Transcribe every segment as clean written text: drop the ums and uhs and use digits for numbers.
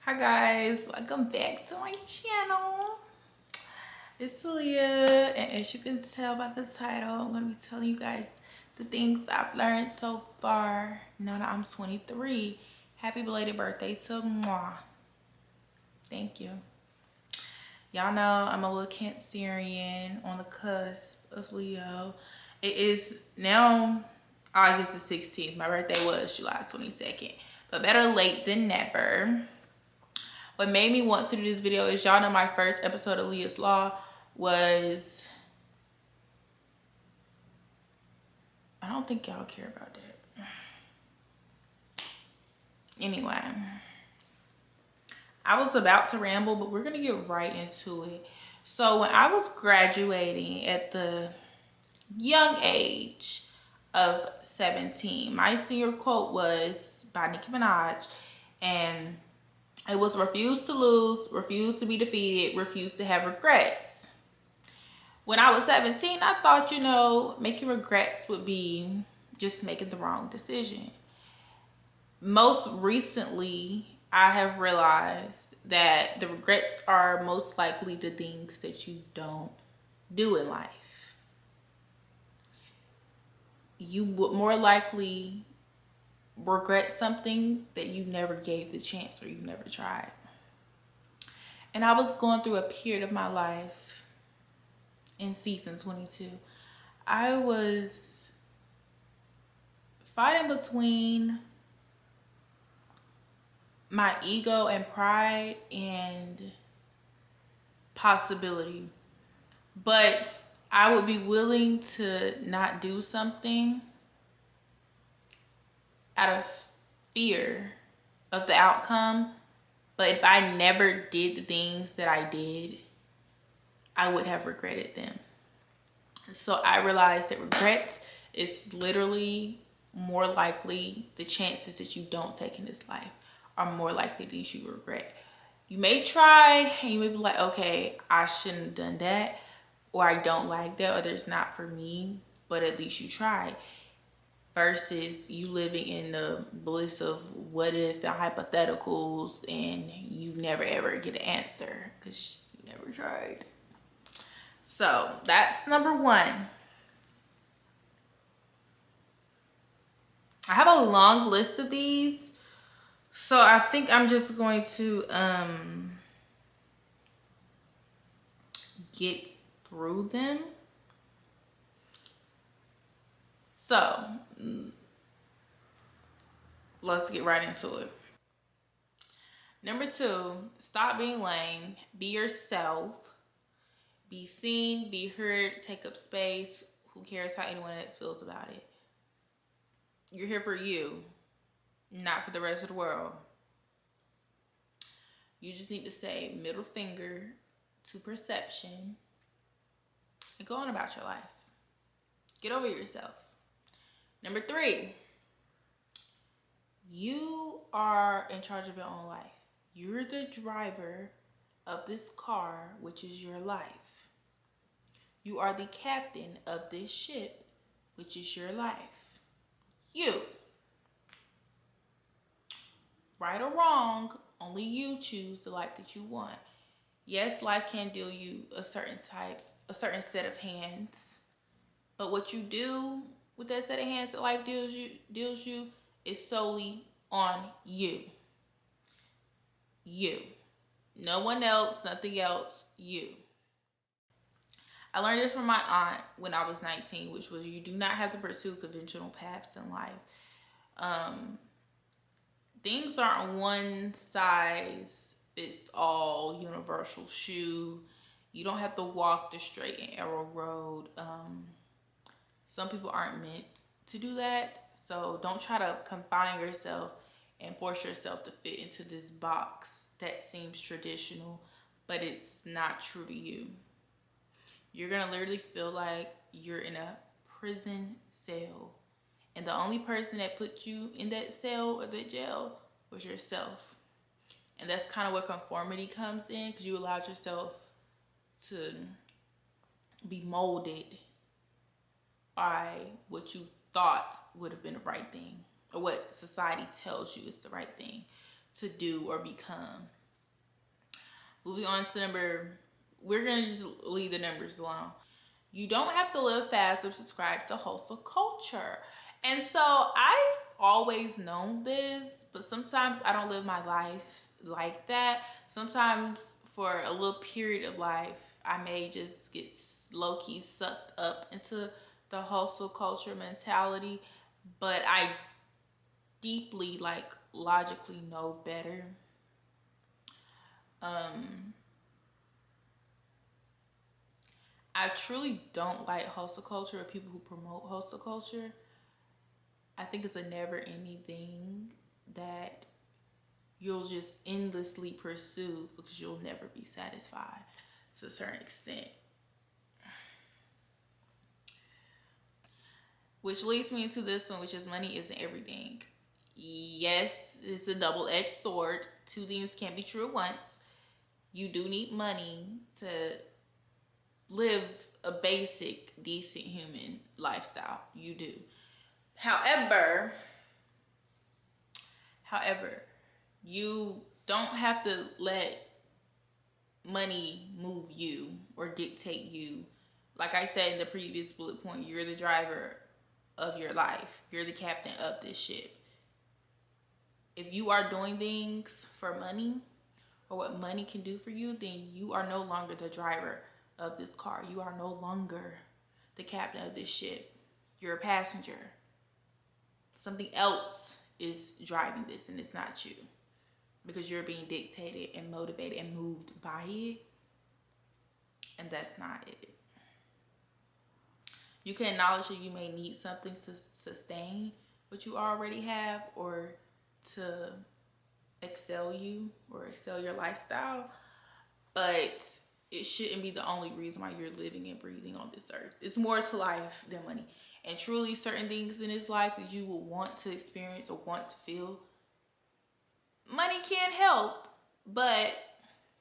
Hi guys, welcome back to my channel. It's Liyah, and as you can tell by the title, I'm going to be telling you guys the things I've learned so far now that I'm 23. Happy belated birthday to moi. Thank you. Y'all know I'm a little Cancerian on the cusp of Leo. It is now August the 16th. My birthday was July 22nd, but better late than never. What made me want to do this video is, y'all know my first episode of Liyah's Law was, I don't think y'all care about that. Anyway, I was about to ramble, but we're gonna get right into it. So when I was graduating at the young age of 17, my senior quote was by Nicki Minaj, and it was refuse to lose, refuse to be defeated, refuse to have regrets. When I was 17, I thought, making regrets would be just making the wrong decision. Most recently, I have realized that the regrets are most likely the things that you don't do in life. You would more likely regret something that you never gave the chance or you never tried. And I was going through a period of my life in season 22. I was fighting between my ego and pride and possibility. But I would be willing to not do something out of fear of the outcome. But if I never did the things that I did, I would have regretted them. So I realized that regrets is literally more likely the chances that you don't take in this life are more likely things you regret. You may try and you may be like, okay, I shouldn't have done that, or I don't like that, or there's not for me, but at least you tried. Versus you living in the bliss of what if and hypotheticals, and you never ever get an answer because you never tried. So that's number one. I have a long list of these, so I think I'm just going to get through them. So let's get right into it. Number two, stop being lame. Be yourself. Be seen, be heard, take up space. Who cares how anyone else feels about it? You're here for you, not for the rest of the world. You just need to say middle finger to perception and go on about your life. Get over yourself. Number three, you are in charge of your own life. You're the driver of this car, which is your life. You are the captain of this ship, which is your life. You. Right or wrong, only you choose the life that you want. Yes, life can deal you a certain set of hands. But what you do with that set of hands that life deals you is solely on you. You. No one else, nothing else, you. I learned this from my aunt when I was 19, which was you do not have to pursue conventional paths in life. Things aren't one size fits all universal shoe. You don't have to walk the straight and narrow road. Some people aren't meant to do that. So don't try to confine yourself and force yourself to fit into this box that seems traditional, but it's not true to you. You're gonna literally feel like you're in a prison cell. And the only person that put you in that cell or that jail was yourself. And that's kind of where conformity comes in, because you allowed yourself to be molded by what you thought would have been the right thing, or what society tells you is the right thing. to do or become. Moving on to we're gonna just leave the numbers alone. You don't have to live fast or subscribe to hustle culture. And so I've always known this, but sometimes I don't live my life like that. Sometimes for a little period of life, I may just get low-key sucked up into the hustle culture mentality, but I deeply, like, logically know better. I truly don't like hustle culture or people who promote hustle culture. I think it's a never-ending thing that you'll just endlessly pursue because you'll never be satisfied to a certain extent. Which leads me into this one, which is money isn't everything. Yes, it's a double-edged sword. Two things can't be true at once. You do need money to live a basic, decent human lifestyle. You do. However, you don't have to let money move you or dictate you. Like I said in the previous bullet point, you're the driver of your life. You're the captain of this ship. If you are doing things for money or what money can do for you, then you are no longer the driver of this car. You are no longer the captain of this ship. You're a passenger. Something else is driving this, and it's not you, because you're being dictated and motivated and moved by it, and that's not it. You can acknowledge that you may need something to sustain what you already have or to excel you or excel your lifestyle, but it shouldn't be the only reason why you're living and breathing on this earth. It's more to life than money. And truly, certain things in this life that you will want to experience or want to feel, money can help, but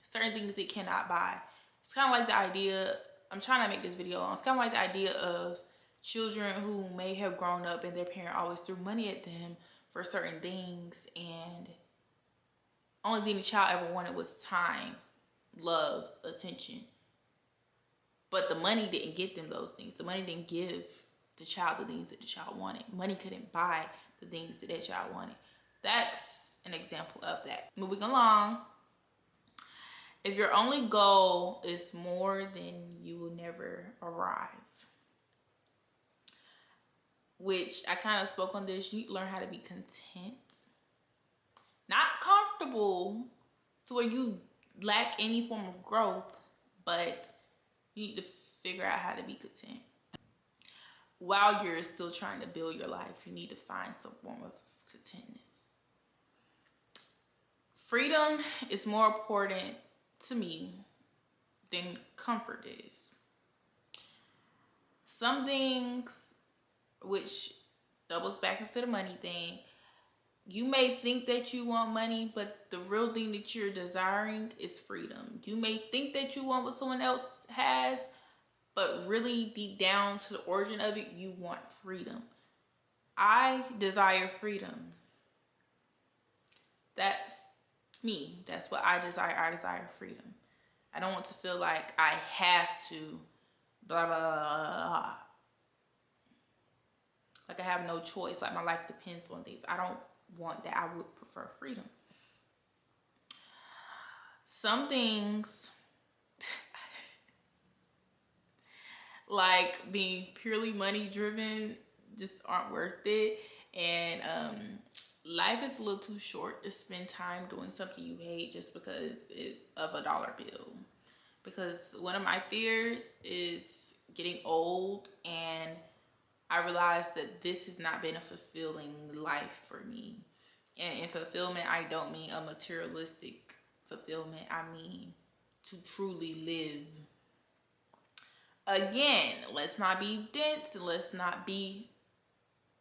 certain things it cannot buy. It's kind of like the idea, I'm trying to make this video long, it's kind of like the idea of children who may have grown up and their parent always threw money at them for certain things, and only thing the child ever wanted was time, love, attention. But the money didn't get them those things. The money didn't give the child the things that the child wanted. Money couldn't buy the things that child wanted. That's an example of that. Moving along. If your only goal is more, then you will never arrive. Which I kind of spoke on this. You need to learn how to be content. Not comfortable to where you lack any form of growth, but you need to figure out how to be content. While you're still trying to build your life, you need to find some form of contentness. Freedom is more important to me than comfort is. Some things, which doubles back into the money thing, you may think that you want money, but the real thing that you're desiring is freedom. You may think that you want what someone else has, but really deep down to the origin of it, you want freedom. I desire freedom. That's me. That's what I desire. I desire freedom. I don't want to feel like I have to blah, blah, blah, blah. Like I have no choice. Like my life depends on things. I don't want that. I would prefer freedom. Some things like being purely money driven just aren't worth it, and life is a little too short to spend time doing something you hate just because of a dollar bill. Because one of my fears is getting old, and I realized that this has not been a fulfilling life for me. And in fulfillment, I don't mean a materialistic fulfillment. I mean to truly live. Again, let's not be dense and let's not be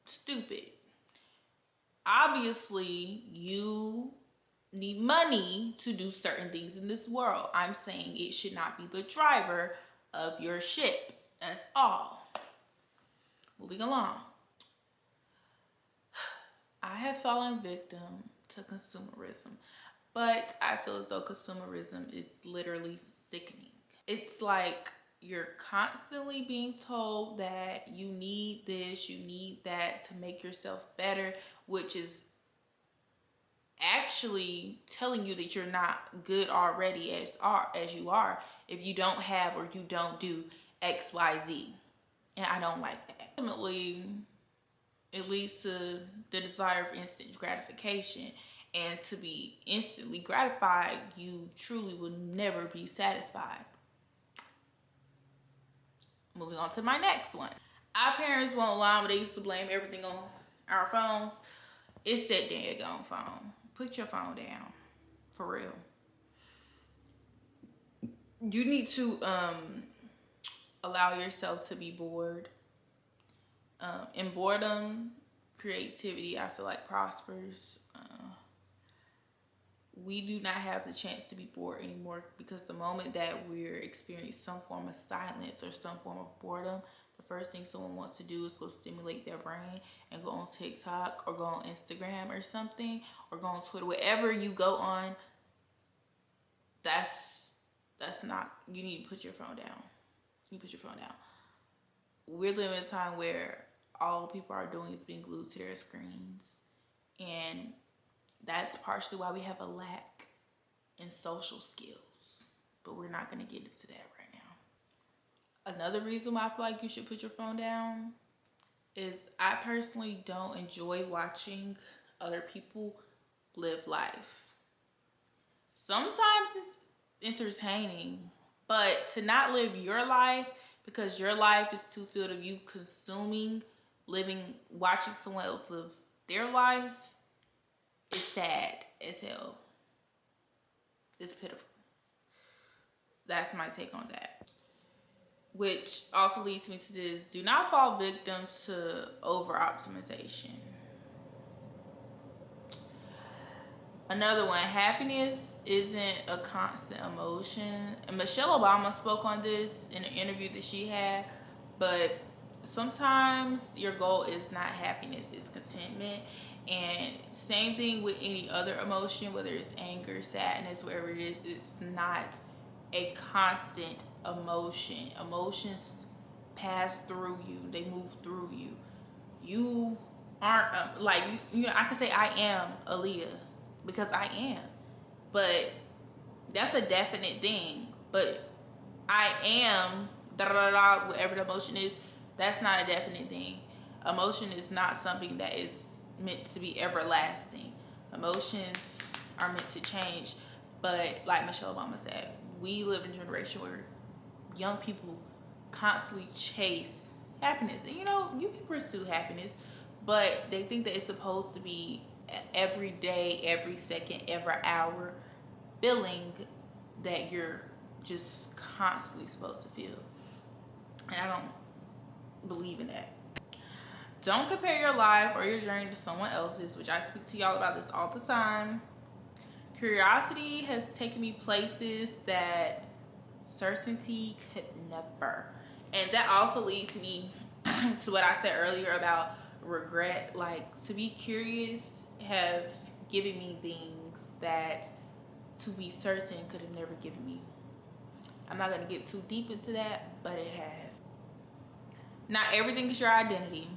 stupid. Obviously, you need money to do certain things in this world. I'm saying it should not be the driver of your ship. That's all. Moving along. I have fallen victim to consumerism. But I feel as though consumerism is literally sickening. It's like you're constantly being told that you need this, you need that to make yourself better, which is actually telling you that you're not good already as you are if you don't have or you don't do XYZ. And I don't like that. Ultimately, it leads to the desire of instant gratification. And to be instantly gratified, you truly will never be satisfied. Moving on to my next one. Our parents won't lie when they used to blame everything on our phones. It's that daggone phone. Put your phone down. For real. You need to allow yourself to be bored. In boredom, creativity, I feel like, prospers. We do not have the chance to be bored anymore, because the moment that we're experiencing some form of silence or some form of boredom, the first thing someone wants to do is go stimulate their brain and go on TikTok or go on Instagram or something, or go on Twitter. Wherever you go on, that's not, you need to put your phone down. You put your phone down. We're living in a time where all people are doing is being glued to their screens, and that's partially why we have a lack in social skills, but we're not going to get into that right now. Another reason why I feel like you should put your phone down is I personally don't enjoy watching other people live life. Sometimes it's entertaining, but to not live your life because your life is too filled of you consuming, living, watching someone else live their life, is sad as hell. It's pitiful. That's my take on that. Which also leads me to this: do not fall victim to over optimization. Another one, happiness isn't a constant emotion. And Michelle Obama spoke on this in an interview that she had. But sometimes your goal is not happiness, it's contentment. And same thing with any other emotion, whether it's anger, sadness, whatever it is, it's not a constant emotion. Emotions pass through you, they move through you. You aren't like, you know, I can say I am Aaliyah because I am, but that's a definite thing. But I am da da da, whatever the emotion is, that's not a definite thing. Emotion is not something that is meant to be everlasting. Emotions are meant to change. But like Michelle Obama said, we live in a generation where young people constantly chase happiness. And you know, you can pursue happiness, but they think that it's supposed to be every day, every second, every hour feeling that you're just constantly supposed to feel. And I don't believe in that. Don't compare your life or your journey to someone else's, which I speak to y'all about this all the time. Curiosity has taken me places that certainty could never. And that also leads me to what I said earlier about regret. Like, to be curious have given me things that to be certain could have never given me. I'm not going to get too deep into that, but it has. Not everything is your identity.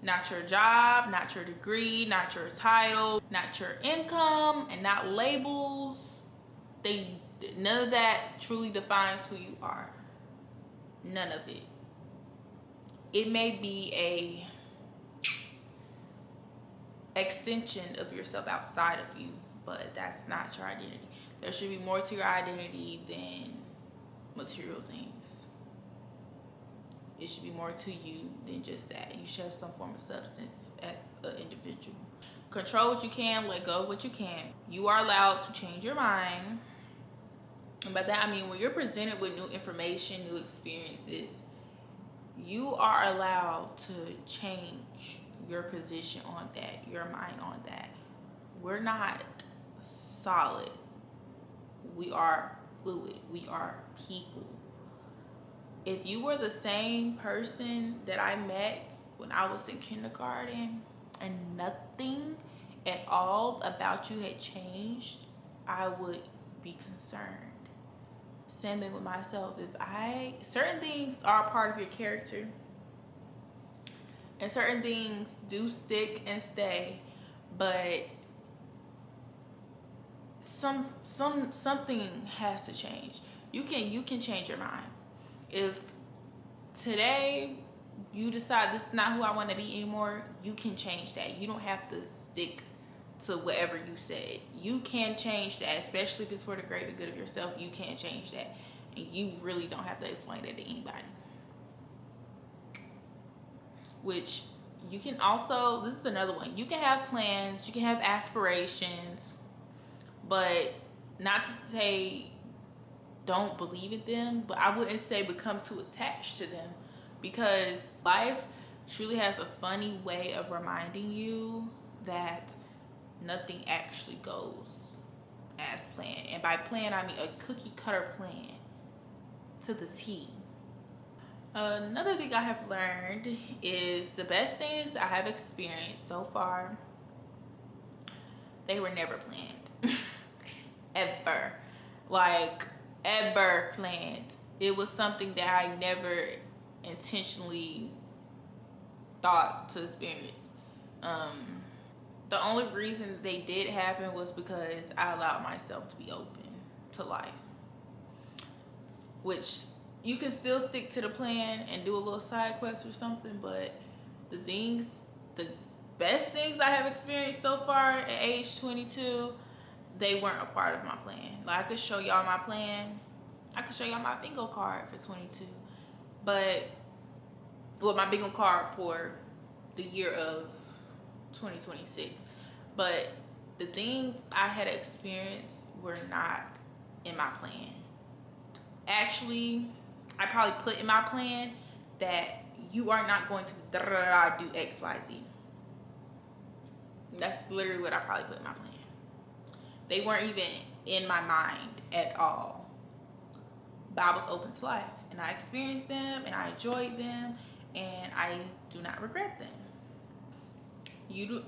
Not your job, not your degree, not your title, not your income, and not labels. None of that truly defines who you are. None of it. It may be a extension of yourself outside of you, but that's not your identity. There should be more to your identity than material things. It should be more to you than just that. You should have some form of substance as an individual. Control what you can, let go of what you can't. You are allowed to change your mind. And by that I mean, when you're presented with new information, new experiences, you are allowed to change your position on that, your mind on that. We're not solid. We are fluid. We are people. If you were the same person that I met when I was in kindergarten and nothing at all about you had changed, I would be concerned. Same thing with myself. If certain things are a part of your character, and certain things do stick and stay, but something has to change. You can change your mind. If today you decide this is not who I want to be anymore, you can change that. You don't have to stick to whatever you said. You can change that, especially if it's for the greater good of yourself. You can change that, and you really don't have to explain that to anybody. Which you can also, this is another one, you can have plans, you can have aspirations, but not to say don't believe in them, but I wouldn't say become too attached to them, because life truly has a funny way of reminding you that nothing actually goes as planned. And by plan, I mean a cookie cutter plan to the T. Another thing I have learned is the best things I have experienced so far, they were never planned. Ever. Like, ever planned. It was something that I never intentionally thought to experience. The only reason they did happen was because I allowed myself to be open to life. Which you can still stick to the plan and do a little side quest or something, but the best things I have experienced so far at age 22, they weren't a part of my plan. Like, I could show y'all my plan. I could show y'all my bingo card for 22. But, well, my bingo card for the year of 2026. But the things I had experienced were not in my plan. Actually, I probably put in my plan that you are not going to do X, Y, Z. That's literally what I probably put in my plan. They weren't even in my mind at all. But I was open to life, and I experienced them, and I enjoyed them, and I do not regret them. You do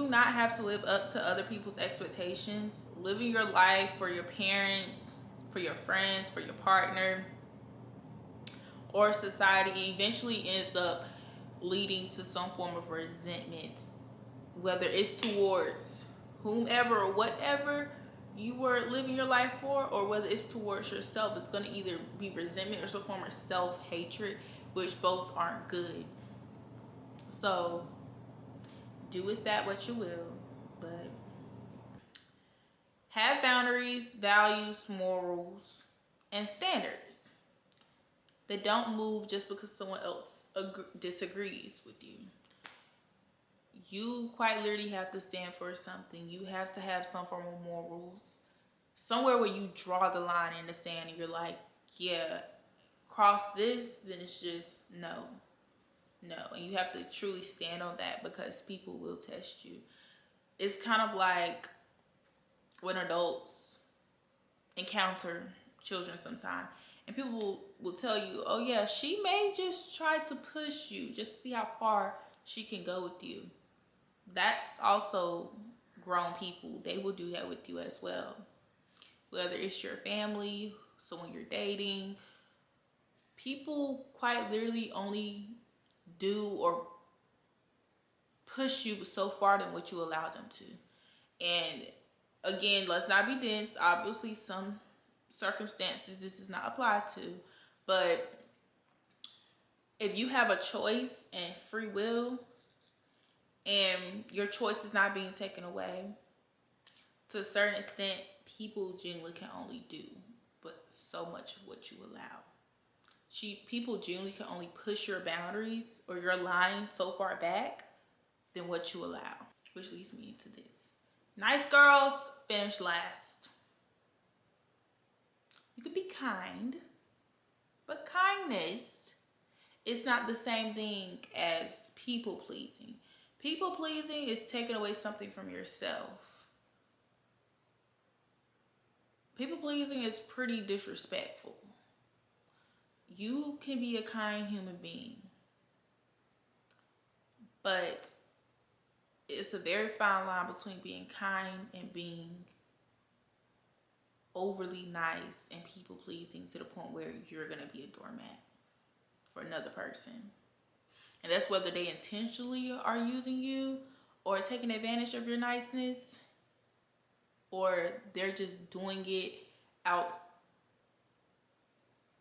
not have to live up to other people's expectations. Living your life for your parents, for your friends, for your partner, or society eventually ends up leading to some form of resentment, whether it's towards whomever or whatever you were living your life for, or whether it's towards yourself. It's going to either be resentment or some form of self-hatred, which both aren't good. So do with that what you will, but have boundaries, values, morals, and standards that don't move just because someone else disagrees with you. You quite literally have to stand for something. You have to have some form of morals. Somewhere where you draw the line in the sand and you're like, yeah, cross this, then it's just no. And you have to truly stand on that, because people will test you. It's kind of like when adults encounter children sometimes, and people will tell you, oh yeah, she may just try to push you just to see how far she can go with you. That's also grown people. They will do that with you as well. Whether it's your family, someone you're dating, people quite literally only do or push you so far than what you allow them to. And again, let's not be dense. Obviously, some circumstances this does not apply to, but if you have a choice and free will, and your choice is not being taken away, to a certain extent, people genuinely can only do but so much of what you allow. People genuinely can only push your boundaries or your lines so far back than what you allow. Which leads me into this. Nice girls finish last. You can be kind, but kindness is not the same thing as people pleasing. People pleasing is taking away something from yourself. People pleasing is pretty disrespectful. You can be a kind human being, but it's a very fine line between being kind and being overly nice and people pleasing to the point where you're gonna be a doormat for another person. And that's whether they intentionally are using you or taking advantage of your niceness, or they're just doing it out,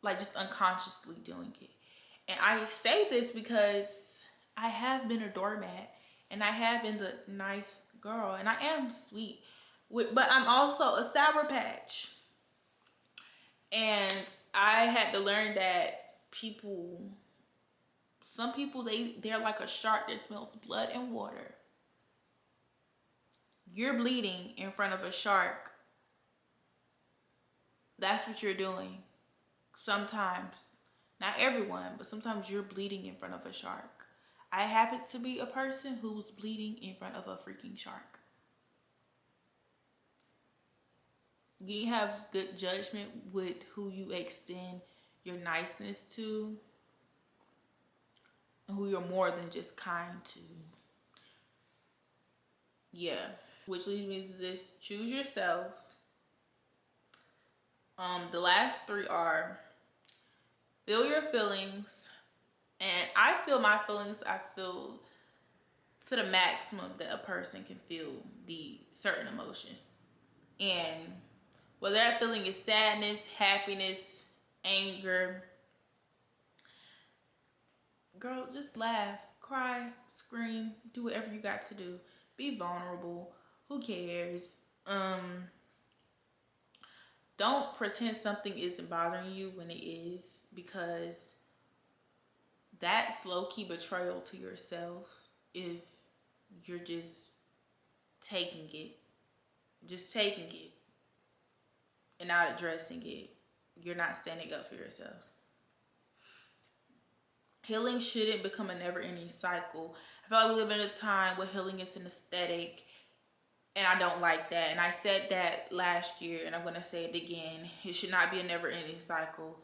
like just unconsciously doing it. And I say this because I have been a doormat and I have been the nice girl and I am sweet, but I'm also a Sour Patch. And I had to learn that some people, they're like a shark that smells blood and water. You're bleeding in front of a shark. That's what you're doing. Sometimes, not everyone, but sometimes you're bleeding in front of a shark. I happen to be a person who was bleeding in front of a freaking shark. You have good judgment with who you extend your niceness to, and who you're more than just kind to. Yeah. Which leads me to this: choose yourself. The last three are feel your feelings. And I feel my feelings, I feel to the maximum that a person can feel the certain emotions. And whether that feeling is sadness, happiness, anger, girl, just laugh, cry, scream, do whatever you got to do. Be vulnerable. Who cares? Don't pretend something isn't bothering you when it is, because that's low-key betrayal to yourself if you're just taking it. Just taking it and not addressing it. You're not standing up for yourself. Healing shouldn't become a never-ending cycle. I feel like we live in a time where healing is an aesthetic, and I don't like that. And I said that last year, and I'm going to say it again. It should not be a never-ending cycle.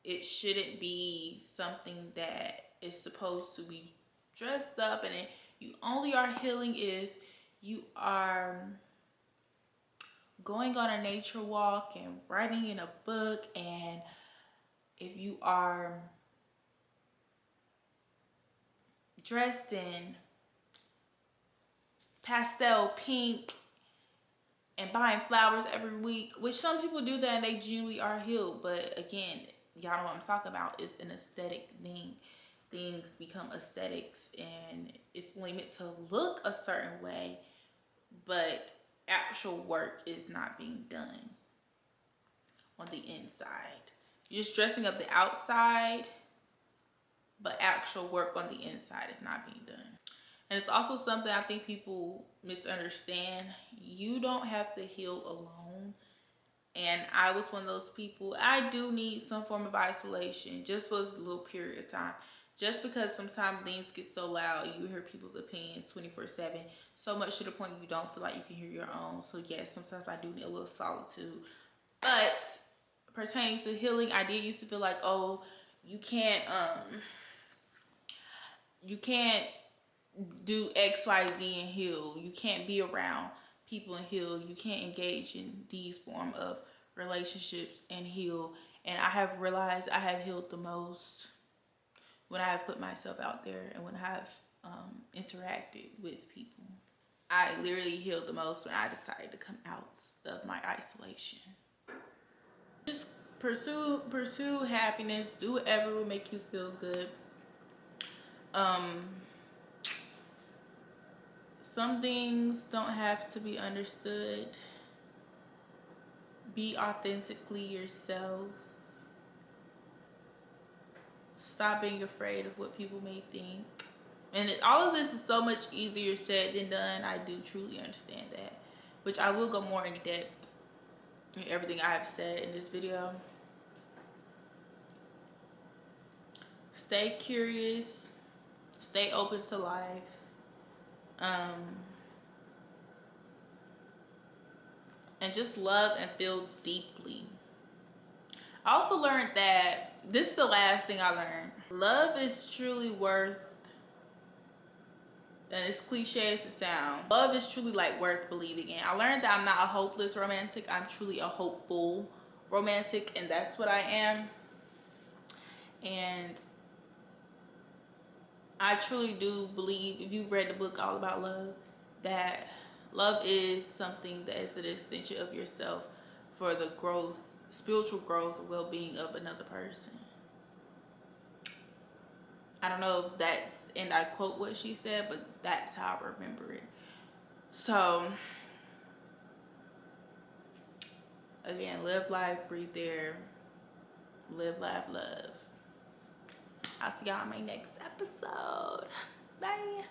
It shouldn't be something that is supposed to be dressed up, and you only are healing if you are going on a nature walk and writing in a book, and if you are dressed in pastel pink and buying flowers every week, which some people do that and they genuinely are healed. But again, y'all know what I'm talking about. It's an aesthetic thing. Things become aesthetics, and it's only meant to look a certain way, but actual work is not being done on the inside. You're just dressing up the outside, but actual work on the inside is not being done. And it's also something I think people misunderstand. You don't have to heal alone. And I was one of those people. I do need some form of isolation just for a little period of time. Just because sometimes things get so loud, you hear people's opinions 24/7, so much to the point you don't feel like you can hear your own. So yes, sometimes I do need a little solitude. But pertaining to healing, I did used to feel like, oh, you can't do X, Y, Z and heal. You can't be around people and heal. You can't engage in these form of relationships and heal. And I have realized I have healed the most when I have put myself out there and when I have interacted with people. I literally healed the most when I decided to come out of my isolation. Just pursue happiness. Do whatever will make you feel good. Some things don't have to be understood. Be authentically yourself. Stop being afraid of what people may think. And all of this is so much easier said than done. I do truly understand that. Which I will go more in depth in everything I have said in this video. Stay curious. Stay open to life. And just love and feel deeply. I also learned that, this is the last thing I learned. Love is truly worth And as cliche as it sounds, love is truly like worth believing in. I learned that I'm not a hopeless romantic. I'm truly a hopeful romantic, and that's what I am. And I truly do believe, if you've read the book All About Love, that love is something that is an extension of yourself for the growth, spiritual growth, well-being of another person. I don't know if that's, and I quote what she said, but that's how I remember it. So, again, live life, breathe air, live, laugh, love. I'll see y'all in my next episode. Bye.